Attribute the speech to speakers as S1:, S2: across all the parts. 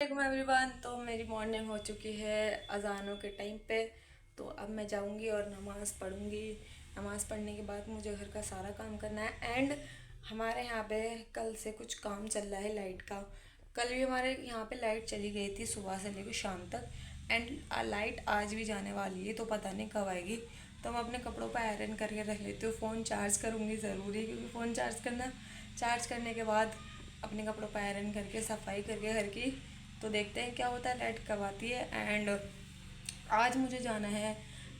S1: वालेकुम एवरीवन। तो मेरी मॉर्निंग हो चुकी है अजानों के टाइम पे। तो अब मैं जाऊंगी और नमाज़ पढ़ूंगी। नमाज़ पढ़ने के बाद मुझे घर का सारा काम करना है। एंड हमारे यहाँ पे कल से कुछ काम चल रहा है लाइट का। कल भी हमारे यहाँ पे लाइट चली गई थी सुबह से लेकर शाम तक। एंड लाइट आज भी जाने वाली है, तो पता नहीं कब आएगी। तो मैं अपने कपड़ों पर आयरन करके रख लेती हूँ। फ़ोन चार्ज करूँगी ज़रूरी, क्योंकि फ़ोन चार्ज करने के बाद अपने कपड़ों पर आयरन करके सफाई करके घर की, तो देखते हैं क्या होता है, लाइट कब आती है। एंड आज मुझे जाना है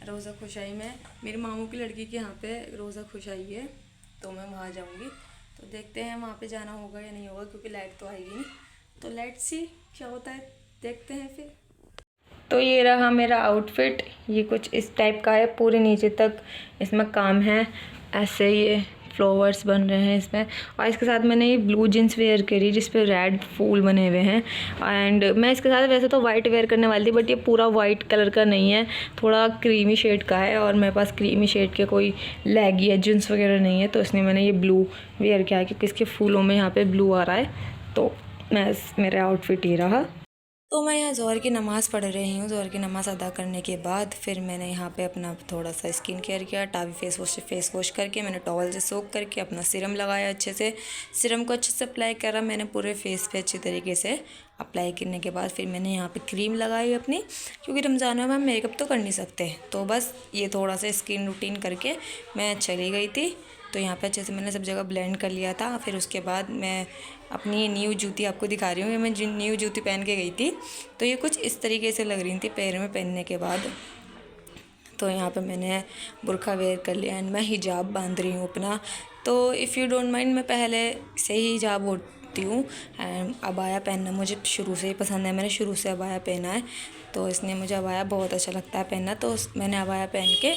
S1: रोज़ा खुशाई में। मेरे मामू की लड़की के यहाँ पे रोज़ा खुशाई है, तो मैं वहाँ जाऊँगी। तो देखते हैं वहाँ पे जाना होगा या नहीं होगा, क्योंकि लाइट तो आएगी नहीं। तो लेट्स सी क्या होता है, देखते हैं फिर। तो ये रहा मेरा आउटफिट। ये कुछ इस टाइप का है, पूरे नीचे तक इसमें काम है। ऐसे ये फ्लावर्स बन रहे हैं इसमें। और इसके साथ मैंने ये ब्लू जीन्स वेयर करी जिस पे रेड फूल बने हुए हैं। एंड मैं इसके साथ वैसे तो वाइट वेयर करने वाली थी, बट ये पूरा वाइट कलर का नहीं है, थोड़ा क्रीमी शेड का है। और मेरे पास क्रीमी शेड के कोई लेगी या जीन्स वगैरह नहीं है, तो इसलिए मैंने ये ब्लू वेयर किया है, क्योंकि इसके फूलों में यहाँ पर ब्लू आ रहा है। तो मेरा आउटफिट ये रहा। तो मैं यहाँ ज़ोहर की नमाज़ पढ़ रही हूँ। ज़ोहर की नमाज़ अदा करने के बाद फिर मैंने यहाँ पे अपना थोड़ा सा स्किन केयर किया। टावी फेस वॉश करके मैंने टॉवल से सोक करके अपना सीरम लगाया अच्छे से। सीरम को अच्छे से अप्लाई करा मैंने पूरे फेस पे अच्छी तरीके से। अप्लाई करने के बाद फिर मैंने यहाँ पे क्रीम लगाई अपनी, क्योंकि रमज़ान में हम मेकअप तो कर नहीं सकते। तो बस ये थोड़ा सा स्किन रूटीन करके मैं चली गई थी। तो यहाँ पे अच्छे से मैंने सब जगह ब्लेंड कर लिया था। फिर उसके बाद मैं अपनी न्यू जूती आपको दिखा रही हूँ। ये मैं न्यू जूती पहन के गई थी, तो ये कुछ इस तरीके से लग रही थी पैर में पहनने के बाद। तो यहाँ पे मैंने बुर्का वेयर कर लिया एंड मैं हिजाब बांध रही हूँ अपना। तो इफ़ यू डोंट माइंड, मैं पहले से ही हिजाब ओढ़ती हूँ। एंड अबाया पहनना मुझे शुरू से ही पसंद है, मैंने शुरू से अबाया पहना है, तो इसलिए मुझे अबाया बहुत अच्छा लगता है पहनना। तो मैंने अबाया पहन के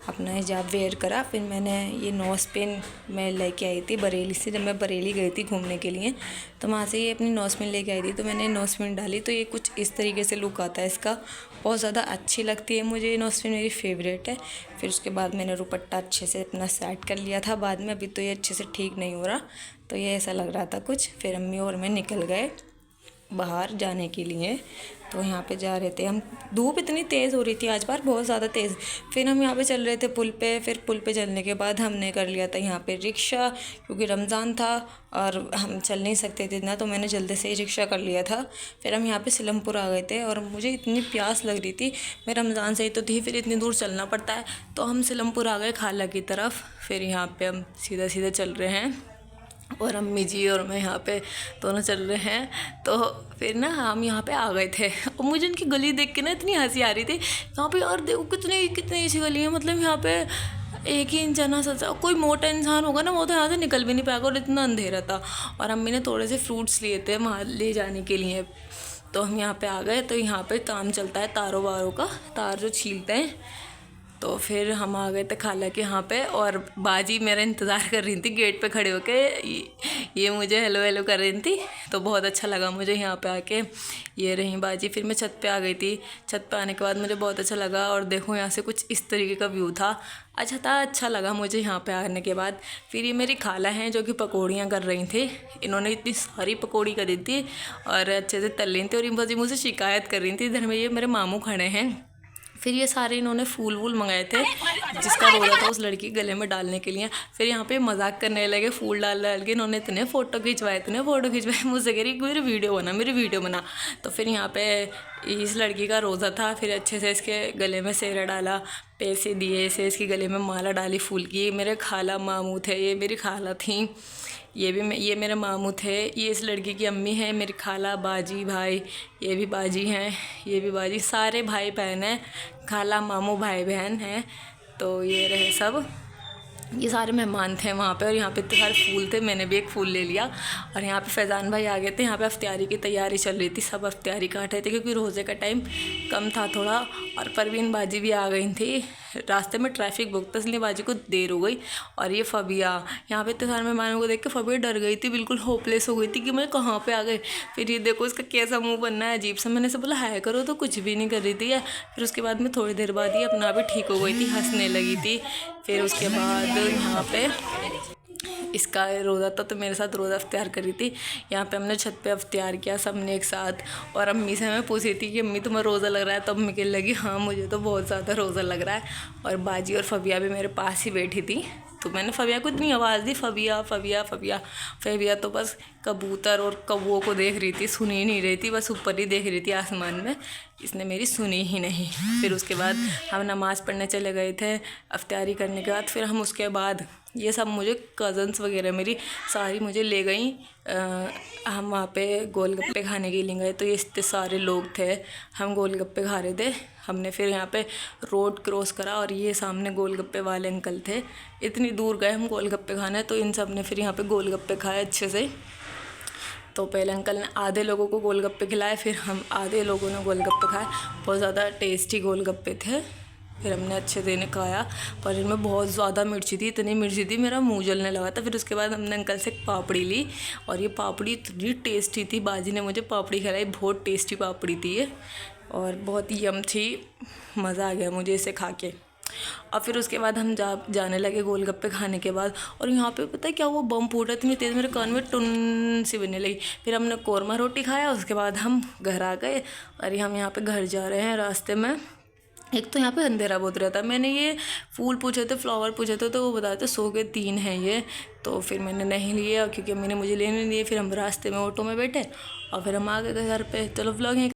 S1: अपना हिजाब वेयर करा। फिर मैंने ये नोज़ पिन मैं लेके आई थी बरेली से, जब मैं बरेली गई थी घूमने के लिए, तो वहाँ से ये अपनी नोज़ पिन लेके आई थी। तो मैंने नोज़ पिन डाली, तो ये कुछ इस तरीके से लुक आता है इसका। बहुत ज़्यादा अच्छी लगती है मुझे ये नोज़ पिन, मेरी फेवरेट है। फिर उसके बाद मैंने दुपट्टा अच्छे से अपना सेट कर लिया था बाद में। अभी तो ये अच्छे से ठीक नहीं हो रहा, तो ये ऐसा लग रहा था कुछ। फिर अम्मी और मैं निकल गए बाहर जाने के लिए। तो यहाँ पे जा रहे थे हम। धूप इतनी तेज़ हो रही थी आज बार, बहुत ज़्यादा तेज़। फिर हम यहाँ पे चल रहे थे पुल पे। फिर पुल पे चलने के बाद हमने कर लिया था यहाँ पे रिक्शा, क्योंकि रमज़ान था और हम चल नहीं सकते थे इतना, तो मैंने जल्दी से ही रिक्शा कर लिया था। फिर हम यहाँ पे सिलमपुर आ गए थे और मुझे इतनी प्यास लग रही थी। मैं रमज़ान से ही तो थी, फिर इतनी दूर चलना पड़ता है, तो हम सिलमपुर आ गए खाला की तरफ। फिर यहाँ पर हम सीधा सीधा चल रहे हैं और अम्मी जी और मैं यहाँ पे दोनों चल रहे हैं। तो फिर ना हम यहाँ पे आ गए थे और मुझे इनकी गली देख के ना इतनी हंसी आ रही थी। यहाँ पे और देखो कितनी कितनी ऐसी गली है, मतलब यहाँ पे एक ही इंसान सोचा, कोई मोटा इंसान होगा ना वो तो यहाँ से निकल भी नहीं पाएगा, और इतना अंधेरा था। और अम्मी ने थोड़े से फ्रूट्स लिए थे वहाँ ले जाने के लिए। तो हम यहाँ पे आ गए। तो यहाँ पे काम चलता है तारों वारों का, तार जो छीलते हैं। तो फिर हम आ गए थे खाला के यहाँ पे, और बाजी मेरा इंतज़ार कर रही थी गेट पे खड़े होके। ये मुझे हेलो हेलो कर रही थी, तो बहुत अच्छा लगा मुझे यहाँ पे आके। ये रही बाजी। फिर मैं छत पे आ गई थी। छत पे आने के बाद मुझे बहुत अच्छा लगा, और देखो यहाँ से कुछ इस तरीके का व्यू था। अच्छा लगा मुझे यहाँ पे आने के बाद। फिर ये मेरी खाला हैं जो कि पकौड़ियाँ कर रही थी। इन्होंने इतनी सारी पकौड़ी कर दी थी और अच्छे से तल रही थी, और ये बाजी मुझसे शिकायत कर रही थी। इधर में ये मेरे मामू खड़े हैं। फिर ये सारे इन्होंने फूल वूल मंगाए थे जिसका रोज़ा था उस लड़की के गले में डालने के लिए। फिर यहाँ पे मजाक करने लगे, फूल डाल डाल के इन्होंने इतने फ़ोटो खिंचवाए मुझसे कह रही मेरी वीडियो बना। तो फिर यहाँ पे इस लड़की का रोज़ा था। फिर अच्छे से इसके गले में सेहरा डाला, पैसे दिए इसे, इसके गले में माला डाली फूल की। मेरे खाला मामू थे, ये मेरी खाला थी, ये मेरे मामू थे। ये इस लड़की की अम्मी है, मेरी खाला, बाजी भाई, ये भी बाजी हैं, ये भी बाजी, सारे भाई बहन हैं। खाला मामू भाई बहन हैं। तो ये रहे सब, ये सारे मेहमान थे वहाँ पे। और यहाँ पे इतने सारे फूल थे, मैंने भी एक फूल ले लिया। और यहाँ पे फैज़ान भाई आ गए थे। यहाँ पे अफ्तारी की तैयारी चल रही थी, सब अफ्तारी काट रहे थे क्योंकि रोज़े का टाइम कम था थोड़ा। और परवीन बाजी भी आ गई थी। रास्ते में ट्रैफिक बहुत था इसलिए बाजी को देर हो गई। और ये फ़बिया, यहाँ पे इतने सारे मेहमानों को देख के फ़बिया डर गई थी, बिल्कुल होपलेस हो गई थी कि मैं कहाँ पे आ गए। फिर ये देखो इसका कैसा मुंह बनना है अजीब सा। मैंने से बोला हाय करो, तो कुछ भी नहीं कर रही थी। फिर उसके बाद में थोड़ी देर बाद ही अपना भी ठीक हो गई थी, हंसने लगी थी। फिर उसके बाद यहाँ पे इसका रोज़ा था तो मेरे साथ रोज़ा इफ्तियार करी थी। यहाँ पे हमने छत पे इफ्तियार किया सबने एक साथ। और अम्मी से मैं पूछी थी कि अम्मी तुम्हें रोज़ा लग रहा है, तो अम्मी कहने लगी हाँ मुझे तो बहुत ज़्यादा रोज़ा लग रहा है। और बाजी और फबिया भी मेरे पास ही बैठी थी, तो मैंने फबिया को इतनी आवाज़ दी, फबिया फबिया फबिया। फबिया तो बस कबूतर और कौवों को देख रही थी, सुन ही नहीं रही थी, बस ऊपर ही देख रही थी आसमान में। इसने मेरी सुनी ही नहीं। फिर उसके बाद हम नमाज़ पढ़ने चले गए थे इफ्तियारी करने के बाद। फिर हम उसके बाद ये सब मुझे कज़न्स वगैरह मेरी सारी मुझे ले गई। हम वहाँ पे गोलगप्पे खाने के लिए गए, तो ये इतने सारे लोग थे, हम गोलगप्पे खा रहे थे। हमने फिर यहाँ पे रोड क्रॉस करा और ये सामने गोलगप्पे वाले अंकल थे। इतनी दूर गए हम गोलगप्पे खाने, तो इन सब ने फिर यहाँ पे गोलगप्पे खाए अच्छे से। तो पहले अंकल ने आधे लोगों को गोलगप्पे खिलाए, फिर हम आधे लोगों ने गोलगप्पे खाए। बहुत ज़्यादा टेस्टी गोलगप्पे थे। फिर हमने अच्छे से इन्हें खाया, पर इनमें बहुत ज़्यादा मिर्ची थी, इतनी मिर्ची थी मेरा मुंह जलने लगा था। फिर उसके बाद हमने अंकल से एक पापड़ी ली, और ये पापड़ी इतनी टेस्टी थी। बाजी ने मुझे पापड़ी खिलाई, बहुत टेस्टी पापड़ी थी ये, और बहुत यम थी। मज़ा आ गया मुझे इसे खा के। और फिर उसके बाद हम जाने लगे गोलगप्पे खाने के बाद। और यहाँ पे पता है क्या, वो बम फूटा इतनी तेज़, मेरे कान में टुन सी बनने लगी। फिर हमने कोरमा रोटी खाया, उसके बाद हम घर आ गए। और हम यहाँ पे घर जा रहे हैं, रास्ते में एक तो यहाँ पे अंधेरा बहुत रहता है। मैंने ये फूल पूछे थे, फ्लावर पूछे थे, तो वो बताए थे 100 के 3 हैं ये। तो फिर मैंने नहीं लिए, क्योंकि अम्मी ने मुझे लेने नहीं दिए। फिर हम रास्ते में ऑटो में बैठे और फिर हम आ गए घर पे। चलो व्लॉग